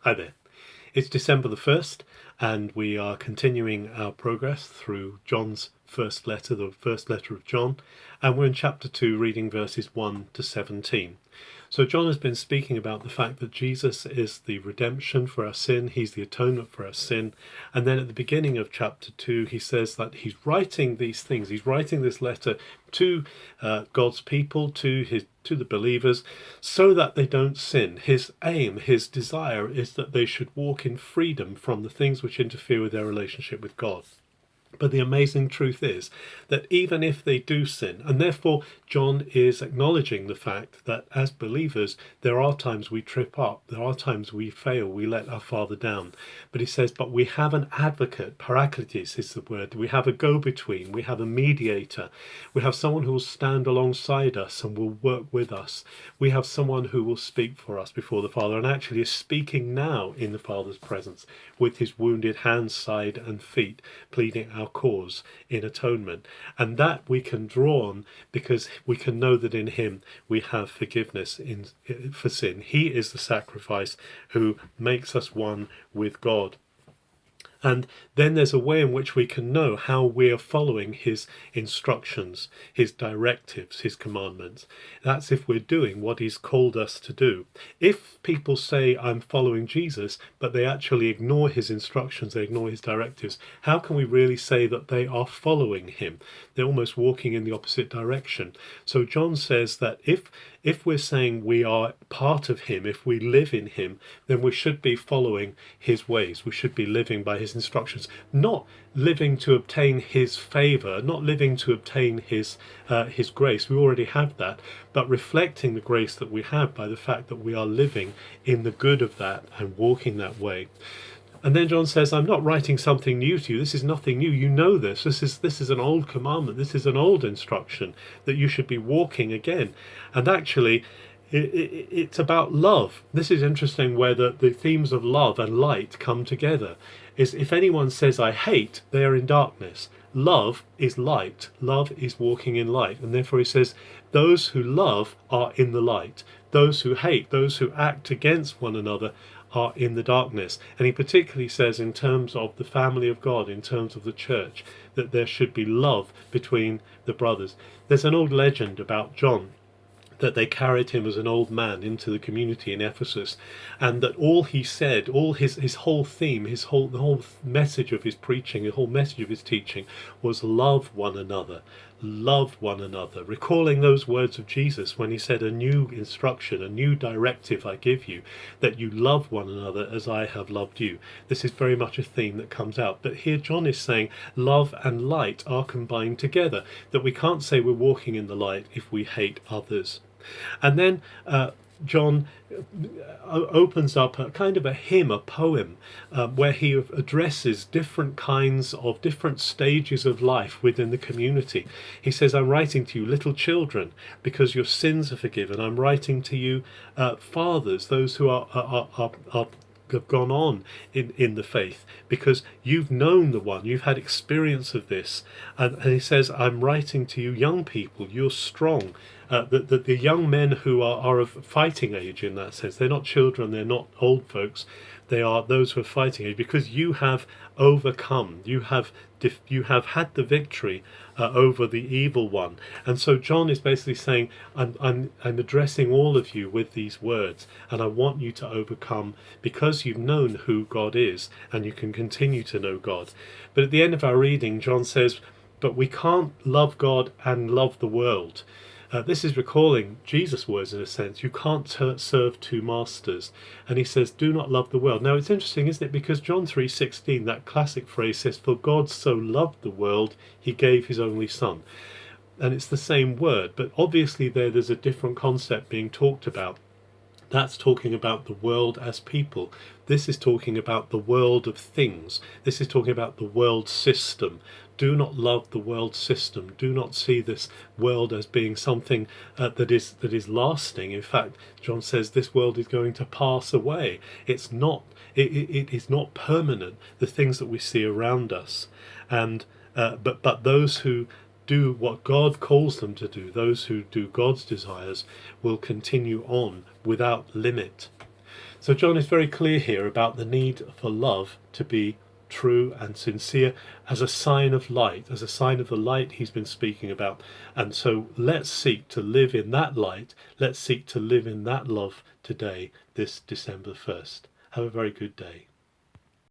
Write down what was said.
Hi there. It's December the 1st, and we are continuing our progress through John's first letter, the first letter of John, and we're in chapter 2, reading verses 1 to 17. So John has been speaking about the fact that Jesus is the redemption for our sin, he's the atonement for our sin, and then at the beginning of chapter 2 he says that he's writing these things, he's writing this letter to God's people, to the believers, so that they don't sin. His aim, his desire is that they should walk in freedom from the things which interfere with their relationship with God. But the amazing truth is that even if they do sin, and therefore John is acknowledging the fact that as believers, there are times we trip up, there are times we fail, we let our Father down. But he says, but we have an advocate, parakletos is the word, we have a go-between, we have a mediator, we have someone who will stand alongside us and will work with us. We have someone who will speak for us before the Father, and actually is speaking now in the Father's presence with his wounded hands, side and feet, pleading our cause in atonement. And that we can draw on because we can know that in him we have forgiveness for sin. He is the sacrifice who makes us one with God. And then there's a way in which we can know how we are following his instructions, his directives, his commandments. That's if we're doing what he's called us to do. If people say, I'm following Jesus, but they actually ignore his instructions, they ignore his directives, how can we really say that they are following him? They're almost walking in the opposite direction. So John says that if we're saying we are part of him, if we live in him, then we should be following his ways. We should be living by his instructions, not living to obtain his favor, not living to obtain his grace. We already have that, but reflecting the grace that we have by the fact that we are living in the good of that and walking that way. And then John says, I'm not writing something new to you. This is nothing new. You know this. This is an old commandment. This is an old instruction that you should be walking again. And actually, it's about love. This is interesting where the themes of love and light come together. Is if anyone says, I hate, they are in darkness. Love is light. Love is walking in light. And therefore he says, those who love are in the light. Those who hate, those who act against one another are in the darkness. And he particularly says in terms of the family of God, in terms of the church, that there should be love between the brothers. There's an old legend about John, that they carried him as an old man into the community in Ephesus, and that all he said, all his whole theme, the whole message of his preaching, the whole message of his teaching was love one another. Love one another, recalling those words of Jesus when he said, a new instruction, a new directive I give you, that you love one another as I have loved you. This is very much a theme that comes out. But here John is saying love and light are combined together, that we can't say we're walking in the light if we hate others. And then John opens up a kind of a hymn, a poem, where he addresses different kinds of different stages of life within the community. He says, I'm writing to you, little children, because your sins are forgiven. I'm writing to you, fathers, those who have gone on in the faith, because you've known the one, you've had experience of this. And he says, I'm writing to you, young people, you're strong. The young men who are of fighting age in that sense, they're not children, they're not old folks, they are those who are fighting age, because you have overcome, you have had the victory over the evil one. And so John is basically saying, I'm addressing all of you with these words, and I want you to overcome because you've known who God is, and you can continue to know God. But at the end of our reading, John says, but we can't love God and love the world. This is recalling Jesus' words in a sense. You can't serve two masters. And he says, do not love the world. Now it's interesting, isn't it? Because John 3:16, that classic phrase says, for God so loved the world, he gave his only son. And it's the same word, but obviously there's a different concept being talked about. That's talking about the world as people. This is talking about the world of things. This is talking about the world system. Do not love the world system. Do not see this world as being something that is lasting. In fact, John says this world is going to pass away. It's not. It is not permanent. The things that we see around us, and but those who do what God calls them to do, those who do God's desires, will continue on without limit. So John is very clear here about the need for love to be true and sincere as a sign of light, as a sign of the light he's been speaking about. And so let's seek to live in that light. Let's seek to live in that love today, this December 1st. Have a very good day.